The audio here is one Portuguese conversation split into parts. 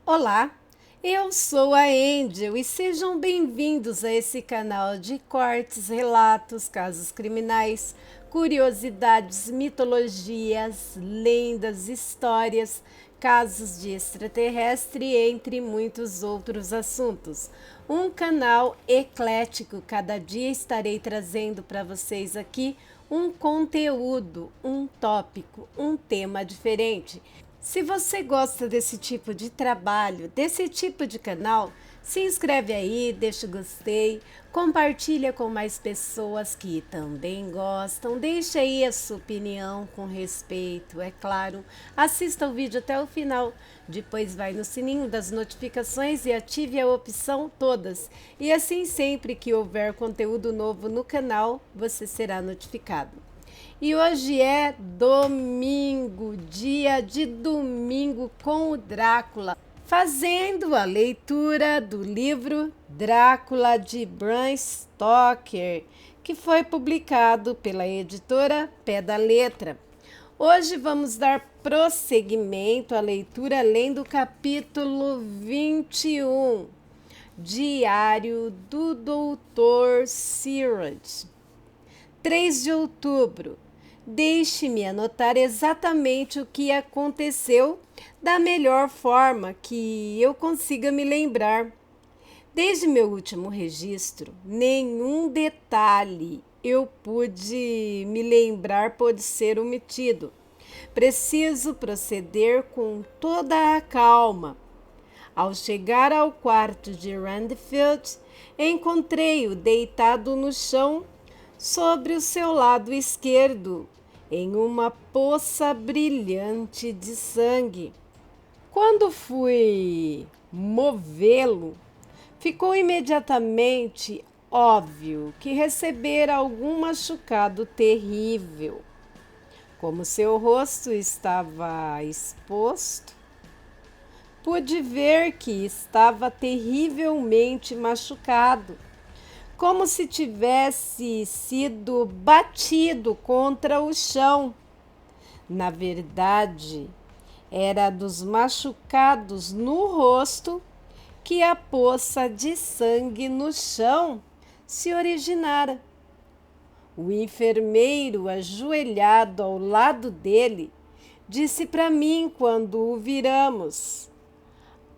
Olá, eu sou a Angel e sejam bem-vindos a esse canal de cortes, relatos, casos criminais, curiosidades, mitologias, lendas, histórias, casos de extraterrestre, entre muitos outros assuntos. Um canal eclético, cada dia estarei trazendo para vocês aqui um conteúdo, um tópico, um tema diferente. Se você gosta desse tipo de trabalho, desse tipo de canal, se inscreve aí, deixa o gostei, compartilha com mais pessoas que também gostam, deixa aí a sua opinião com respeito, é claro. Assista o vídeo até o final, depois vai no sininho das notificações e ative a opção todas. E assim sempre que houver conteúdo novo no canal, você será notificado. E hoje é domingo, dia de domingo com o Drácula, fazendo a leitura do livro Drácula de Bram Stoker, que foi publicado pela editora Pé da Letra. Hoje vamos dar prosseguimento à leitura lendo o capítulo 21, Diário do Dr. Siraj. 3 de outubro. Deixe-me anotar exatamente o que aconteceu da melhor forma que eu consiga me lembrar. Desde meu último registro, nenhum detalhe eu pude me lembrar pode ser omitido. Preciso proceder com toda a calma. Ao chegar ao quarto de Randfield, encontrei-o deitado no chão sobre o seu lado esquerdo, em uma poça brilhante de sangue. Quando fui movê-lo, ficou imediatamente óbvio que recebera algum machucado terrível. Como seu rosto estava exposto, pude ver que estava terrivelmente machucado, como se tivesse sido batido contra o chão. Na verdade, era dos machucados no rosto que a poça de sangue no chão se originara. O enfermeiro, ajoelhado ao lado dele, disse para mim quando o viramos: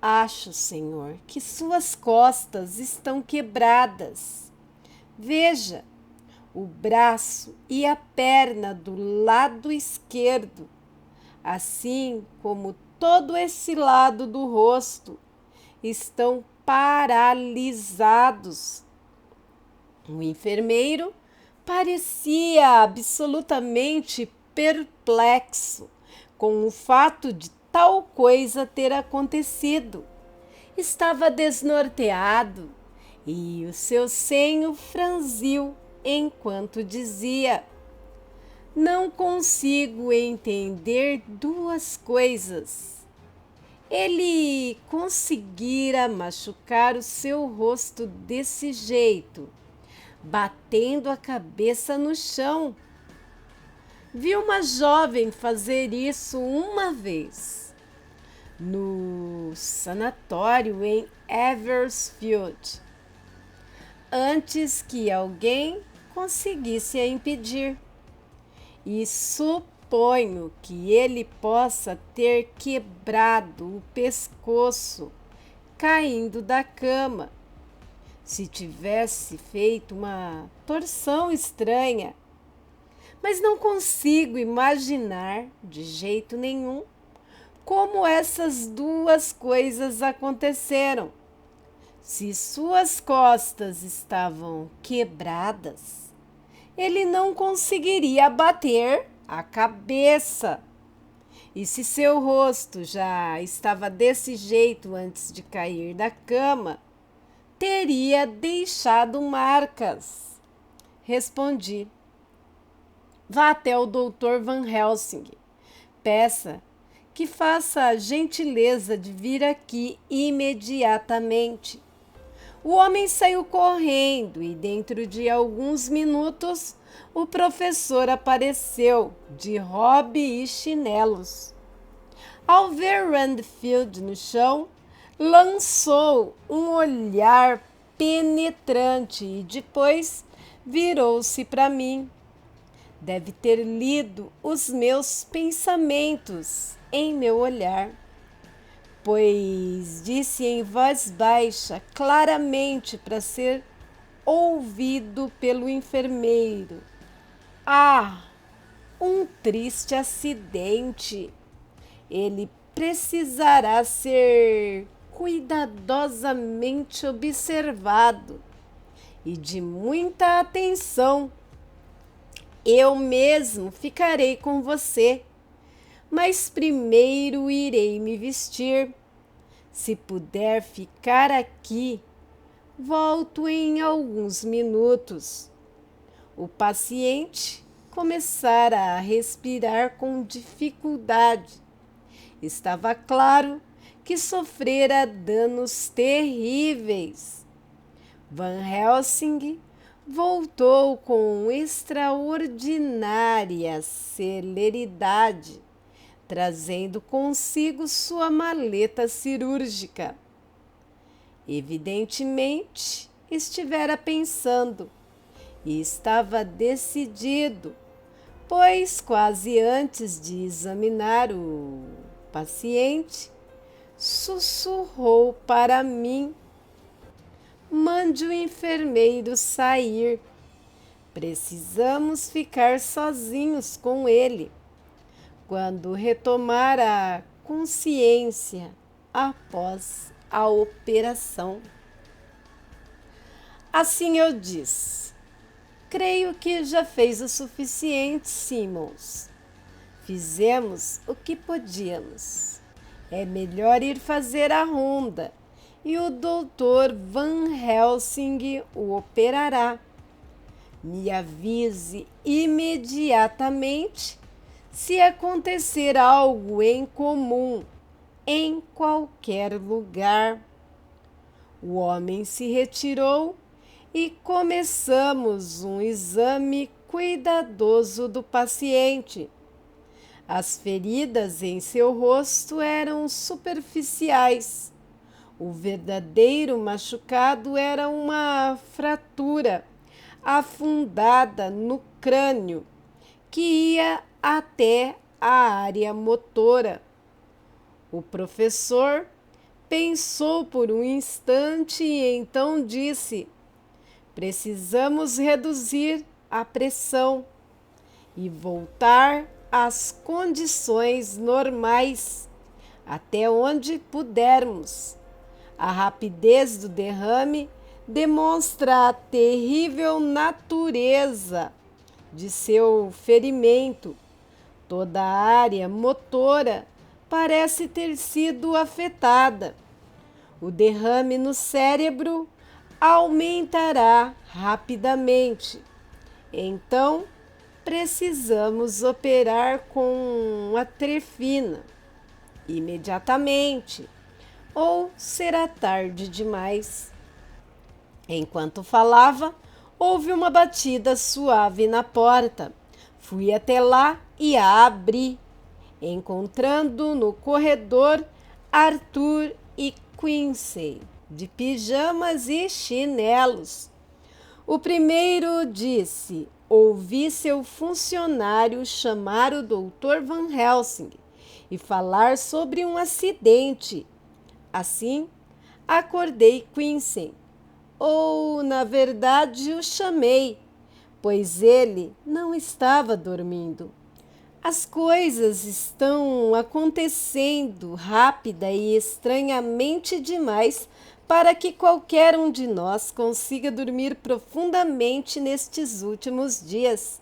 "Acho, senhor, que suas costas estão quebradas. Veja, o braço e a perna do lado esquerdo, assim como todo esse lado do rosto, estão paralisados." O enfermeiro parecia absolutamente perplexo com o fato de tal coisa ter acontecido. Estava desnorteado e o seu senho franziu enquanto dizia: "Não consigo entender duas coisas. Ele conseguira machucar o seu rosto desse jeito, batendo a cabeça no chão. Vi uma jovem fazer isso uma vez, no sanatório em Eversfield, antes que alguém conseguisse a impedir. E suponho que ele possa ter quebrado o pescoço caindo da cama, se tivesse feito uma torção estranha. Mas não consigo imaginar de jeito nenhum como essas duas coisas aconteceram. Se suas costas estavam quebradas, ele não conseguiria bater a cabeça. E se seu rosto já estava desse jeito antes de cair da cama, teria deixado marcas." Respondi: "Vá até o Dr. Van Helsing. Peça que faça a gentileza de vir aqui imediatamente." O homem saiu correndo e dentro de alguns minutos o professor apareceu de robe e chinelos. Ao ver Randfield no chão, Lançou um olhar penetrante e depois virou-se para mim. Deve ter lido os meus pensamentos em meu olhar, pois disse em voz baixa, claramente para ser ouvido pelo enfermeiro: Ah, um triste acidente. Ele precisará ser cuidadosamente observado e de muita atenção. Eu mesmo ficarei com você, mas primeiro irei me vestir. Se puder ficar aqui, volto em alguns minutos. O paciente começara a respirar com dificuldade. Estava claro que sofrera danos terríveis. Van Helsing voltou com extraordinária celeridade, trazendo consigo sua maleta cirúrgica. Evidentemente, estivera pensando e estava decidido, pois quase antes de examinar o paciente, sussurrou para mim: Mande o enfermeiro sair. Precisamos ficar sozinhos com ele. Quando retomar a consciência após a operação. Assim eu disse: Creio que já fez o suficiente, Simmons. Fizemos o que podíamos. É melhor ir fazer a ronda e o Dr. Van Helsing o operará. Me avise imediatamente se acontecer algo em comum em qualquer lugar. O homem se retirou e começamos um exame cuidadoso do paciente. As feridas em seu rosto eram superficiais. O verdadeiro machucado era uma fratura afundada no crânio que ia até a área motora. O professor pensou por um instante e então disse: Precisamos reduzir a pressão e voltar às condições normais até onde pudermos. A rapidez do derrame demonstra a terrível natureza de seu ferimento. Toda a área motora parece ter sido afetada. O derrame no cérebro aumentará rapidamente. Então, precisamos operar com atrefina imediatamente, ou será tarde demais. Enquanto falava, houve uma batida suave na porta. Fui até lá e a abri, encontrando no corredor Arthur e Quincy, de pijamas e chinelos. O primeiro disse: ouvi seu funcionário chamar o Dr. Van Helsing e falar sobre um acidente. Assim, acordei Quincy. Ou, na verdade, o chamei, pois ele não estava dormindo. As coisas estão acontecendo rápida e estranhamente demais para que qualquer um de nós consiga dormir profundamente nestes últimos dias.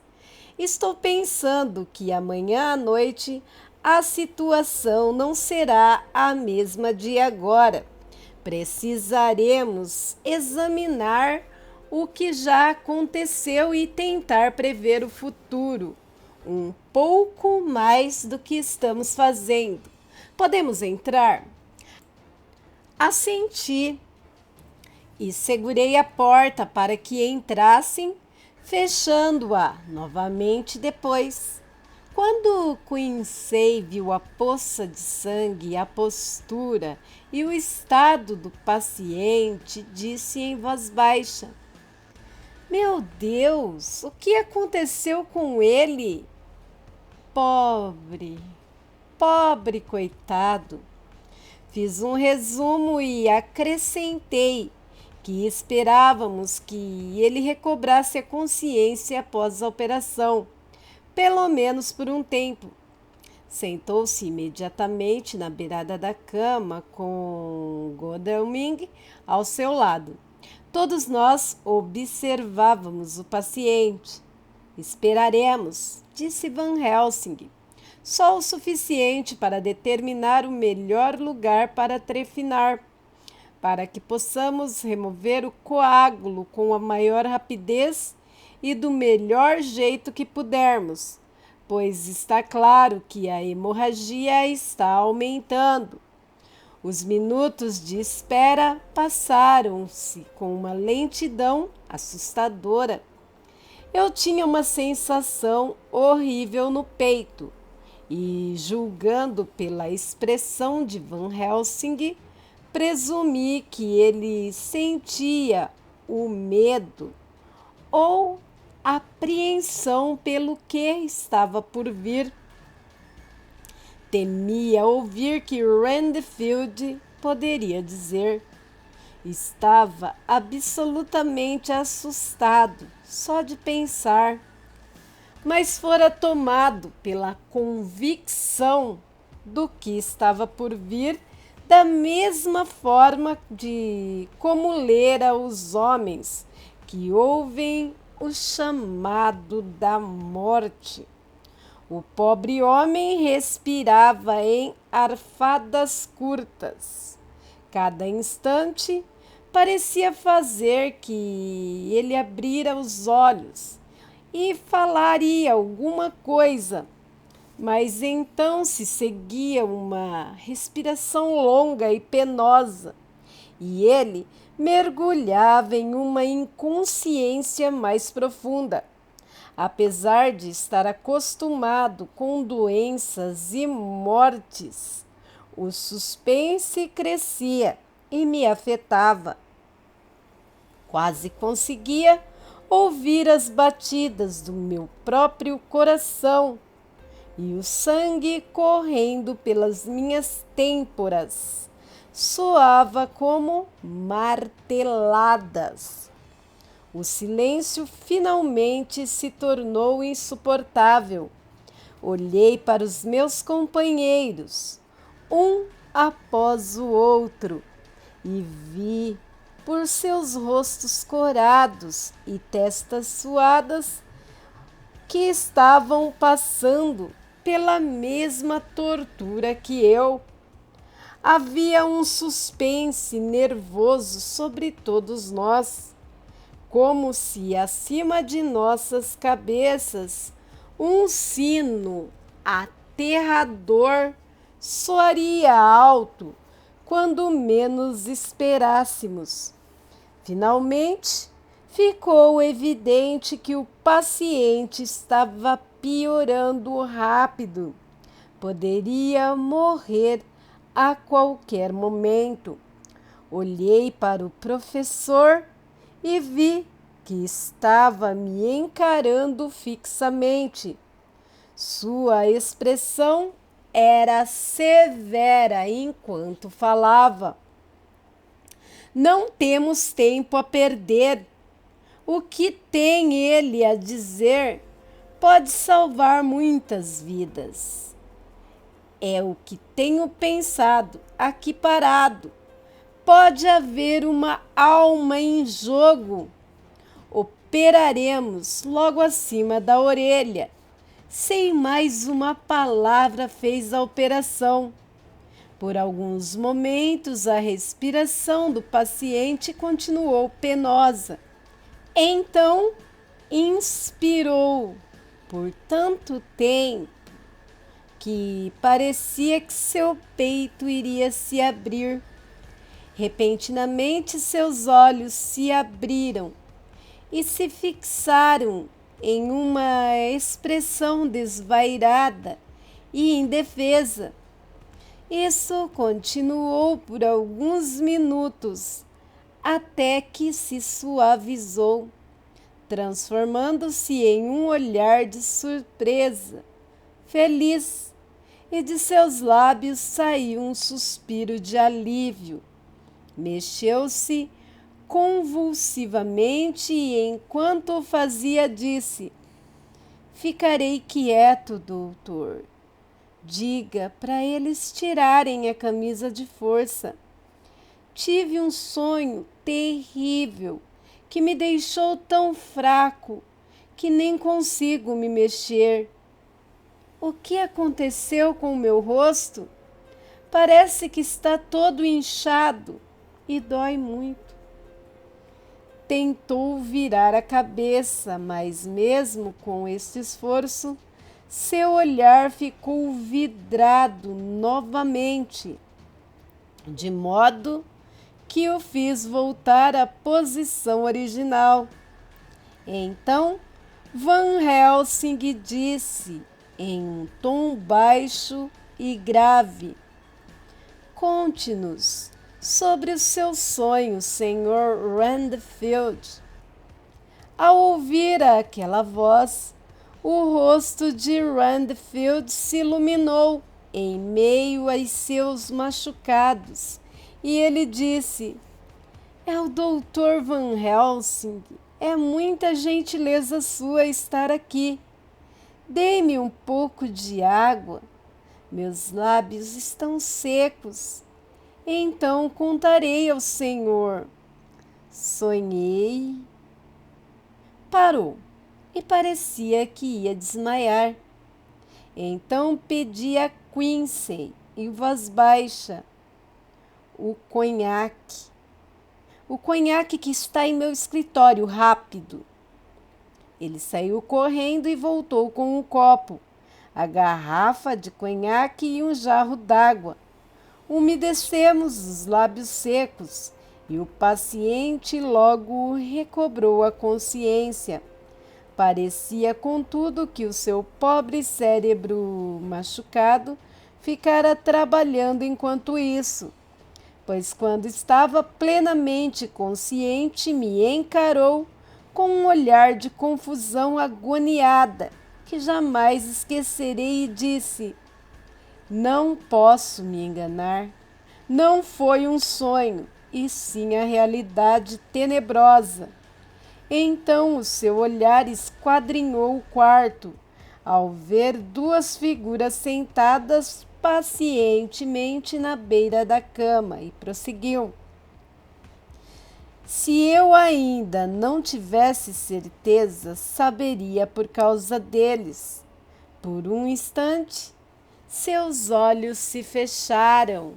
Estou pensando que amanhã à noite a situação não será a mesma de agora. Precisaremos examinar o que já aconteceu e tentar prever o futuro um pouco mais do que estamos fazendo. Podemos entrar? Assenti e segurei a porta para que entrassem, fechando-a novamente depois. Quando Quincy viu a poça de sangue, a postura e o estado do paciente, disse em voz baixa: Meu Deus, o que aconteceu com ele? Pobre, pobre coitado. Fiz um resumo e acrescentei que esperávamos que ele recobrasse a consciência após a operação, pelo menos por um tempo. Sentou-se imediatamente na beirada da cama com Godalming ao seu lado. Todos nós observávamos o paciente. Esperaremos, disse Van Helsing, só o suficiente para determinar o melhor lugar para trefinar, para que possamos remover o coágulo com a maior rapidez e do melhor jeito que pudermos, pois está claro que a hemorragia está aumentando. Os minutos de espera passaram-se com uma lentidão assustadora. Eu tinha uma sensação horrível no peito e, julgando pela expressão de Van Helsing, presumi que ele sentia o medo ou apreensão pelo que estava por vir. Temia ouvir que Renfield poderia dizer. Estava absolutamente assustado só de pensar, mas fora tomado pela convicção do que estava por vir, da mesma forma de como lera os homens que ouvem o chamado da morte. O pobre homem respirava em arfadas curtas. Cada instante parecia fazer que ele abrira os olhos e falaria alguma coisa, mas então se seguia uma respiração longa e penosa, e ele mergulhava em uma inconsciência mais profunda. Apesar de estar acostumado com doenças e mortes, o suspense crescia e me afetava. Quase conseguia ouvir as batidas do meu próprio coração e o sangue correndo pelas minhas têmporas soava como marteladas. O silêncio finalmente se tornou insuportável. Olhei para os meus companheiros, um após o outro, e vi, por seus rostos corados e testas suadas, que estavam passando pela mesma tortura que eu. Havia um suspense nervoso sobre todos nós, como se acima de nossas cabeças um sino aterrador soaria alto quando menos esperássemos. Finalmente, ficou evidente que o paciente estava piorando rápido. Poderia morrer a qualquer momento. Olhei para o professor e vi que estava me encarando fixamente. Sua expressão era severa enquanto falava. Não temos tempo a perder. O que tem ele a dizer pode salvar muitas vidas. É o que tenho pensado aqui parado. Pode haver uma alma em jogo. Operaremos logo acima da orelha. Sem mais uma palavra fez a operação. Por alguns momentos a respiração do paciente continuou penosa. Então inspirou por tanto tempo que parecia que seu peito iria se abrir. Repentinamente seus olhos se abriram e se fixaram em uma expressão desvairada e indefesa. Isso continuou por alguns minutos, até que se suavizou, transformando-se em um olhar de surpresa, feliz, e de seus lábios saiu um suspiro de alívio. Mexeu-se convulsivamente e, enquanto o fazia, disse: Ficarei quieto, doutor. Diga para eles tirarem a camisa de força. Tive um sonho terrível que me deixou tão fraco que nem consigo me mexer. O que aconteceu com o meu rosto? Parece que está todo inchado e dói muito. Tentou virar a cabeça, mas mesmo com este esforço, seu olhar ficou vidrado novamente, de modo que o fiz voltar à posição original. Então, Van Helsing disse em um tom baixo e grave: Conte-nos sobre o seu sonho, Sr. Renfield. Ao ouvir aquela voz, o rosto de Renfield se iluminou em meio a seus machucados, e ele disse: É o Dr. Van Helsing. É muita gentileza sua estar aqui. Dê-me um pouco de água. Meus lábios estão secos. Então contarei ao senhor. Sonhei. Parou e parecia que ia desmaiar. Então pedi a Quincy, em voz baixa, o conhaque. O conhaque que está em meu escritório, rápido. Ele saiu correndo e voltou com o copo, a garrafa de conhaque e um jarro d'água. Umedecemos os lábios secos e o paciente logo recobrou a consciência. Parecia, contudo, que o seu pobre cérebro machucado ficara trabalhando enquanto isso, pois quando estava plenamente consciente me encarou com um olhar de confusão agoniada que jamais esquecerei e disse: Não posso me enganar. Não foi um sonho, e sim a realidade tenebrosa. Então o seu olhar esquadrinhou o quarto, ao ver duas figuras sentadas pacientemente na beira da cama, e prosseguiu: Se eu ainda não tivesse certeza, saberia por causa deles. Por um instante, seus olhos se fecharam,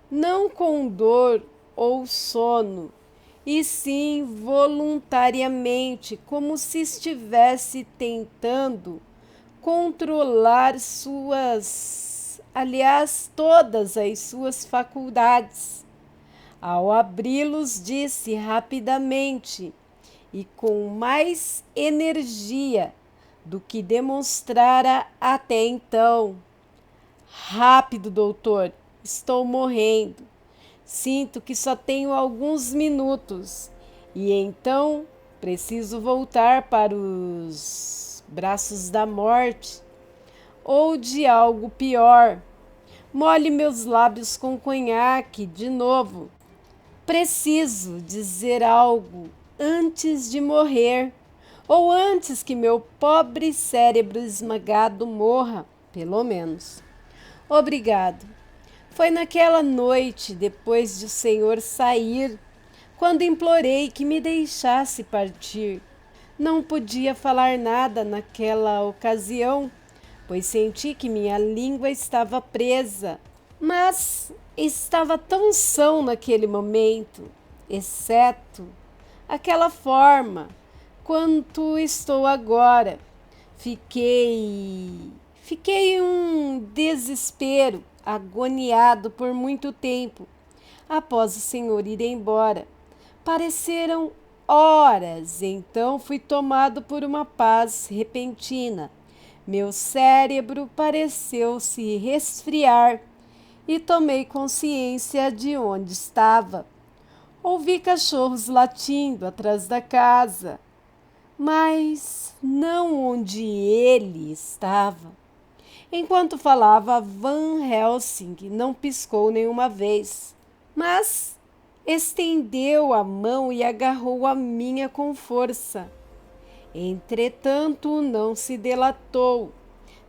não com dor ou sono, e sim voluntariamente, como se estivesse tentando controlar todas as suas faculdades. Ao abri-los, disse rapidamente e com mais energia do que demonstrara até então: Rápido, doutor, estou morrendo. Sinto que só tenho alguns minutos e então preciso voltar para os braços da morte ou de algo pior. Molhe meus lábios com conhaque de novo. Preciso dizer algo antes de morrer, ou antes que meu pobre cérebro esmagado morra, pelo menos. Obrigado. Foi naquela noite, depois de o senhor sair, quando implorei que me deixasse partir. Não podia falar nada naquela ocasião, pois senti que minha língua estava presa, mas estava tão são naquele momento, exceto aquela forma, quanto estou agora. Fiquei em um desespero, agoniado por muito tempo. Após o senhor ir embora, pareceram horas, então fui tomado por uma paz repentina. Meu cérebro pareceu se resfriar e tomei consciência de onde estava. Ouvi cachorros latindo atrás da casa, mas não onde ele estava. Enquanto falava, Van Helsing não piscou nenhuma vez, mas estendeu a mão e agarrou a minha com força. Entretanto, não se delatou,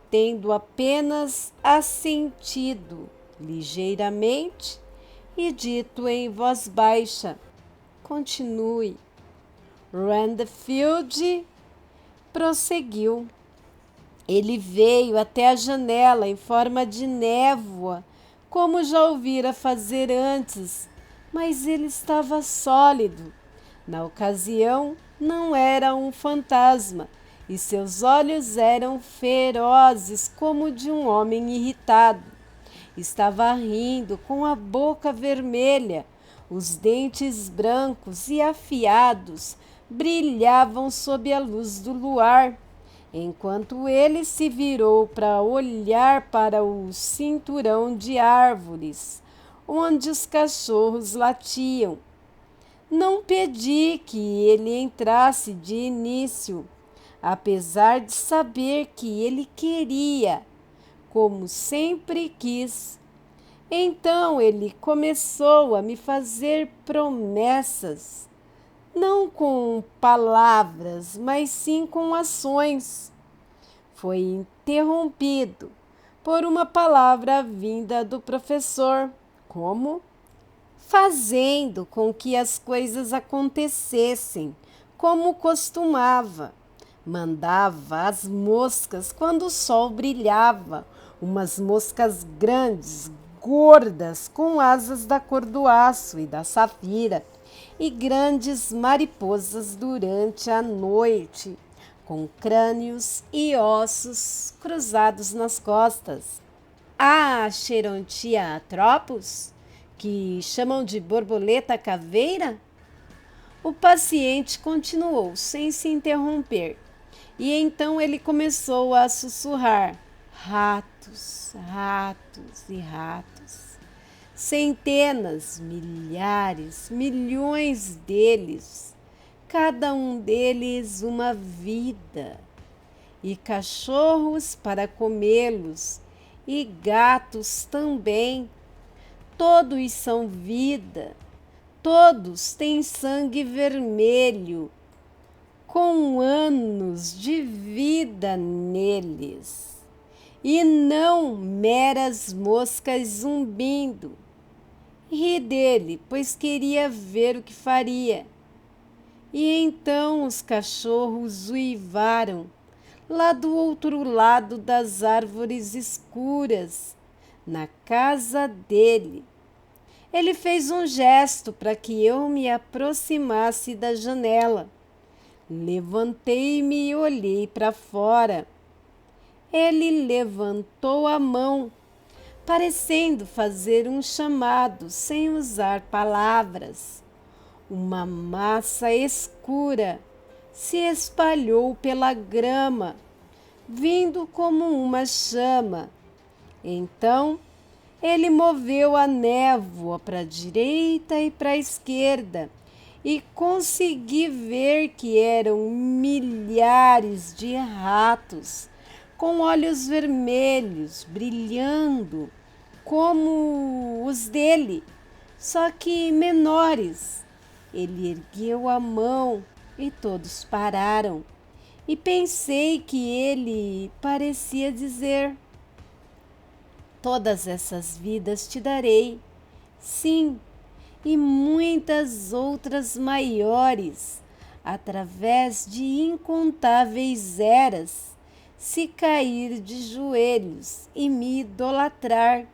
tendo apenas assentido ligeiramente e dito em voz baixa: continue. Randfield prosseguiu. Ele veio até a janela em forma de névoa, como já ouvira fazer antes, mas ele estava sólido. Na ocasião, não era um fantasma, e seus olhos eram ferozes como de um homem irritado. Estava rindo com a boca vermelha, os dentes brancos e afiados brilhavam sob a luz do luar, enquanto ele se virou para olhar para o cinturão de árvores, onde os cachorros latiam. Não pedi que ele entrasse de início, apesar de saber que ele queria, como sempre quis. Então ele começou a me fazer promessas, não com palavras, mas sim com ações. Foi interrompido por uma palavra vinda do professor, como fazendo com que as coisas acontecessem como costumava. Mandava as moscas quando o sol brilhava, umas moscas grandes, gordas, com asas da cor do aço e da safira, e grandes mariposas durante a noite, com crânios e ossos cruzados nas costas. A Xerontia atropos, que chamam de borboleta caveira? O paciente continuou sem se interromper, e então ele começou a sussurrar: ratos, ratos e ratos. Centenas, milhares, milhões deles, cada um deles uma vida, e cachorros para comê-los, e gatos também. Todos são vida, todos têm sangue vermelho, com anos de vida neles, e não meras moscas zumbindo. Ri dele, pois queria ver o que faria. E então os cachorros uivaram, lá do outro lado das árvores escuras, na casa dele. Ele fez um gesto para que eu me aproximasse da janela. Levantei-me e olhei para fora. Ele levantou a mão, parecendo fazer um chamado sem usar palavras. Uma massa escura se espalhou pela grama, vindo como uma chama. Então, ele moveu a névoa para a direita e para a esquerda, e consegui ver que eram milhares de ratos, com olhos vermelhos, brilhando, como os dele, só que menores. Ele ergueu a mão e todos pararam, e pensei que ele parecia dizer: todas essas vidas te darei, sim, e muitas outras maiores, através de incontáveis eras, se cair de joelhos e me idolatrar.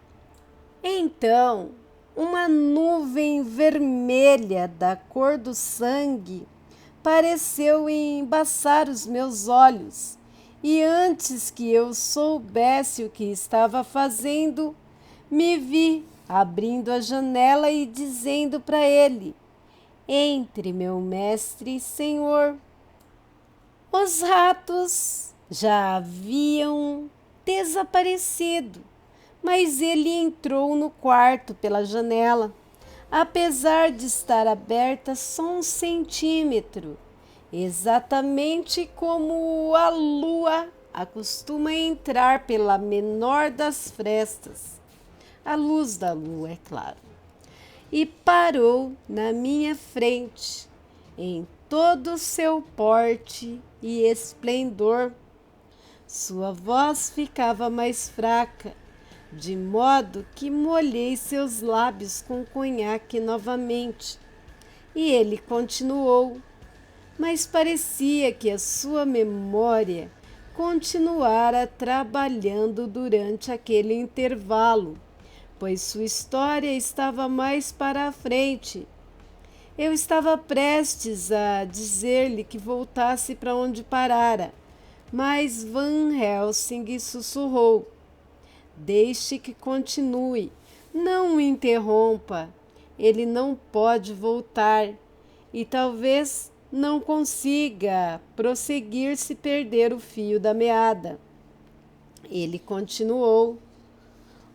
Então, uma nuvem vermelha da cor do sangue pareceu embaçar os meus olhos, e antes que eu soubesse o que estava fazendo, me vi abrindo a janela e dizendo para ele: entre, meu mestre e senhor. Os ratos já haviam desaparecido, mas ele entrou no quarto pela janela, apesar de estar aberta só 1 centímetro, exatamente como a lua acostuma entrar pela menor das frestas, a luz da lua, é claro, e parou na minha frente, em todo o seu porte e esplendor. Sua voz ficava mais fraca, de modo que molhei seus lábios com conhaque novamente. E ele continuou, mas parecia que a sua memória continuara trabalhando durante aquele intervalo, pois sua história estava mais para a frente. Eu estava prestes a dizer-lhe que voltasse para onde parara, mas Van Helsing sussurrou: "Deixe que continue, não o interrompa. Ele não pode voltar e talvez não consiga prosseguir se perder o fio da meada." Ele continuou: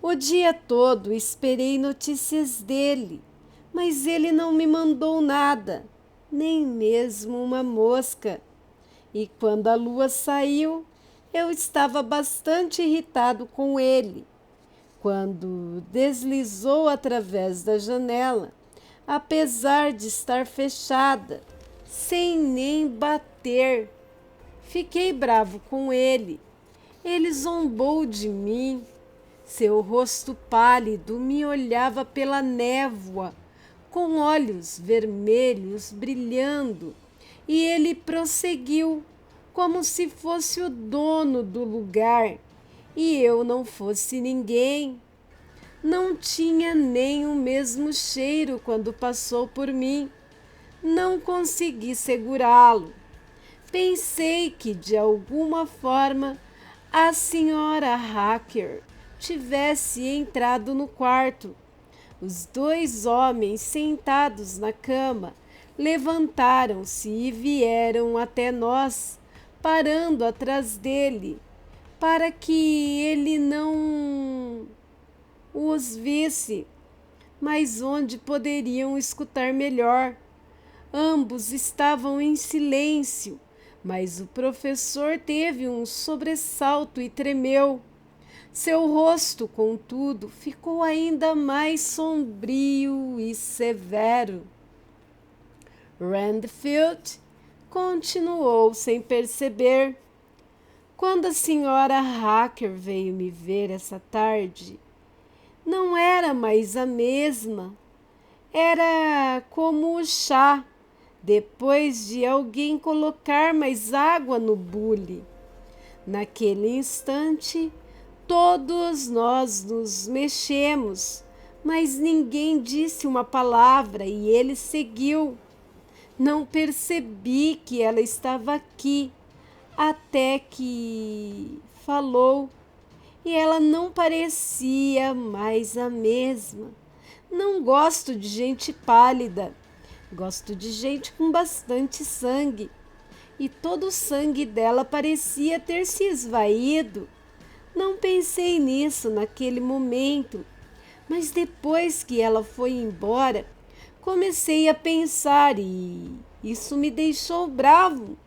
"O dia todo esperei notícias dele, mas ele não me mandou nada, nem mesmo uma mosca. E quando a lua saiu, eu estava bastante irritado com ele. Quando deslizou através da janela, apesar de estar fechada, sem nem bater, fiquei bravo com ele. Ele zombou de mim. Seu rosto pálido me olhava pela névoa, com olhos vermelhos brilhando, e ele prosseguiu, como se fosse o dono do lugar e eu não fosse ninguém. Não tinha nem o mesmo cheiro quando passou por mim. Não consegui segurá-lo. Pensei que, de alguma forma, a senhora Hacker tivesse entrado no quarto. Os 2 homens sentados na cama levantaram-se e vieram até nós, parando atrás dele, para que ele não os visse, mas onde poderiam escutar melhor. Ambos estavam em silêncio, mas o professor teve um sobressalto e tremeu. Seu rosto, contudo, ficou ainda mais sombrio e severo. Randfield continuou sem perceber. Quando a senhora Hacker veio me ver essa tarde, não era mais a mesma. Era como o chá, depois de alguém colocar mais água no bule. Naquele instante, todos nós nos mexemos, mas ninguém disse uma palavra e ele seguiu. Não percebi que ela estava aqui, até que falou, e ela não parecia mais a mesma. Não gosto de gente pálida, gosto de gente com bastante sangue, e todo o sangue dela parecia ter se esvaído. Não pensei nisso naquele momento, mas depois que ela foi embora, comecei a pensar e isso me deixou bravo.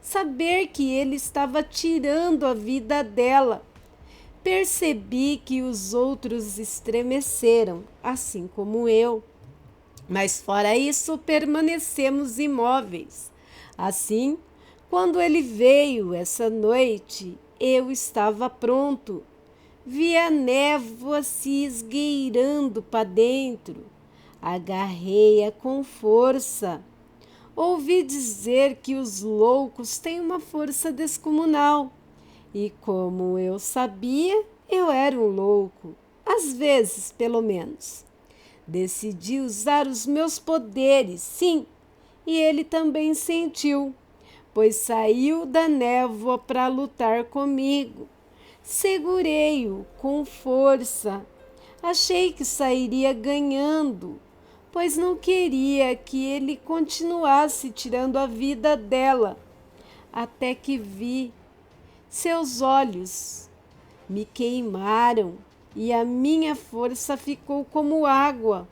Saber que ele estava tirando a vida dela. Percebi que os outros estremeceram, assim como eu. Mas fora isso, permanecemos imóveis. Assim, quando ele veio essa noite, eu estava pronto. Vi a névoa se esgueirando para dentro. Agarrei-a com força. Ouvi dizer que os loucos têm uma força descomunal. E como eu sabia, eu era um louco. Às vezes, pelo menos. Decidi usar os meus poderes, sim, e ele também sentiu, pois saiu da névoa para lutar comigo. Segurei-o com força. Achei que sairia ganhando, pois não queria que ele continuasse tirando a vida dela, até que vi seus olhos me queimaram e a minha força ficou como água.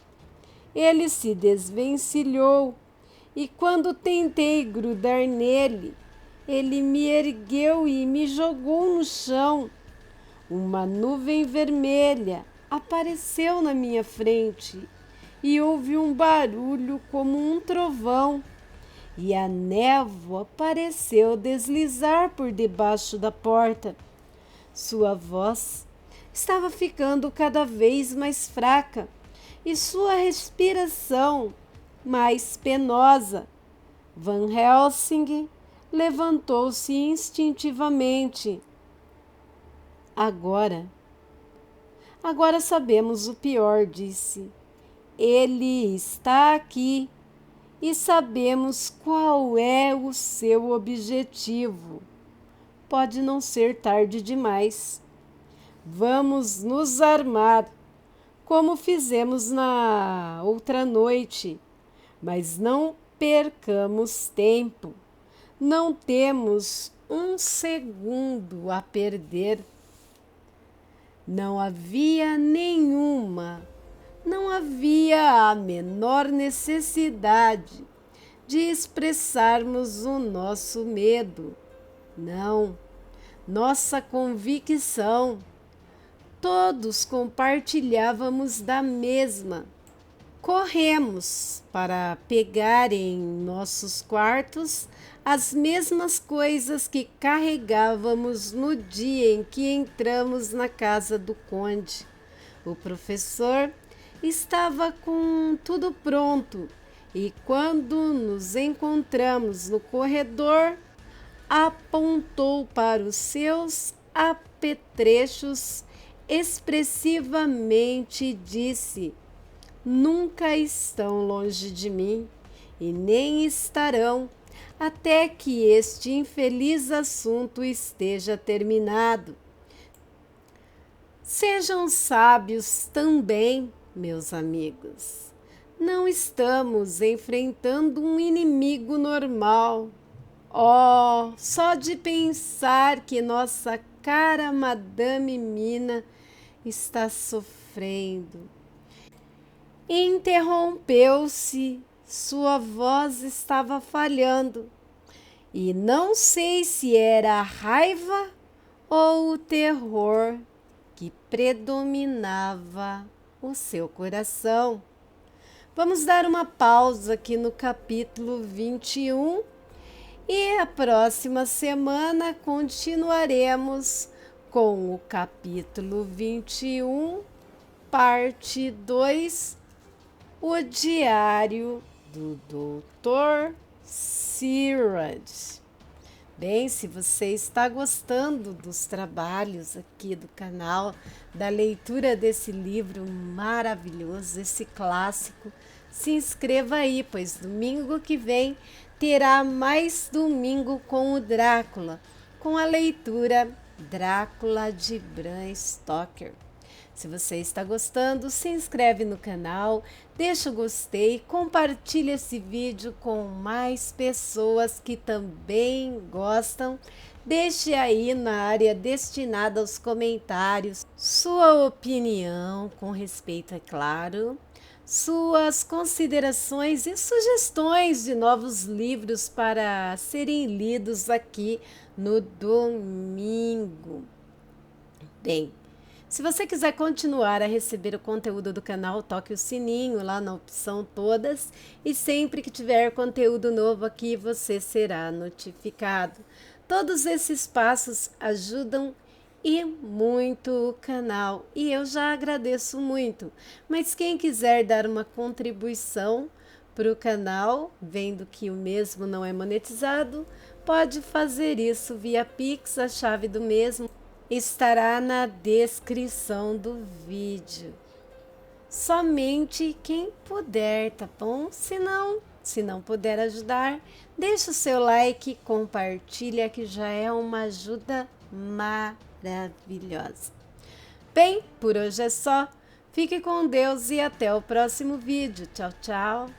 Ele se desvencilhou, e quando tentei grudar nele, ele me ergueu e me jogou no chão. Uma nuvem vermelha apareceu na minha frente e houve um barulho como um trovão, e a névoa pareceu deslizar por debaixo da porta. Sua voz estava ficando cada vez mais fraca e sua respiração mais penosa. Van Helsing levantou-se instintivamente. Agora sabemos o pior, disse. Ele está aqui e sabemos qual é o seu objetivo. Pode não ser tarde demais. Vamos nos armar, como fizemos na outra noite, mas não percamos tempo. Não temos um segundo a perder. Não havia a menor necessidade de expressarmos o nosso medo. Não, nossa convicção. Todos compartilhávamos da mesma. Corremos para pegar em nossos quartos as mesmas coisas que carregávamos no dia em que entramos na casa do conde. O professor estava com tudo pronto e, quando nos encontramos no corredor, apontou para os seus apetrechos expressivamente e disse: nunca estão longe de mim e nem estarão até que este infeliz assunto esteja terminado. Sejam sábios também, meus amigos. Não estamos enfrentando um inimigo normal. Oh, só de pensar que nossa cara Madame Mina está sofrendo. Interrompeu-se, sua voz estava falhando, e não sei se era a raiva ou o terror que predominava o seu coração. Vamos dar uma pausa aqui no capítulo 21 e a próxima semana continuaremos com o capítulo 21, parte 2, o diário do Dr. Siraj. Bem, se você está gostando dos trabalhos aqui do canal, da leitura desse livro maravilhoso, esse clássico, se inscreva aí, pois domingo que vem terá mais domingo com o Drácula, com a leitura Drácula de Bram Stoker. Se você está gostando, se inscreve no canal, deixa o gostei, compartilha esse vídeo com mais pessoas que também gostam. Deixe aí na área destinada aos comentários sua opinião, com respeito, é claro, suas considerações e sugestões de novos livros para serem lidos aqui no domingo. Bem, se você quiser continuar a receber o conteúdo do canal, toque o sininho lá na opção todas e sempre que tiver conteúdo novo aqui você será notificado. Todos esses passos ajudam e muito o canal e eu já agradeço muito. Mas quem quiser dar uma contribuição para o canal, vendo que o mesmo não é monetizado, pode fazer isso via Pix, a chave do mesmo estará na descrição do vídeo. Somente quem puder, tá bom? Se não puder ajudar, deixa o seu like, compartilha, que já é uma ajuda maravilhosa. Bem, por hoje é só. Fique com Deus e até o próximo vídeo. Tchau, tchau.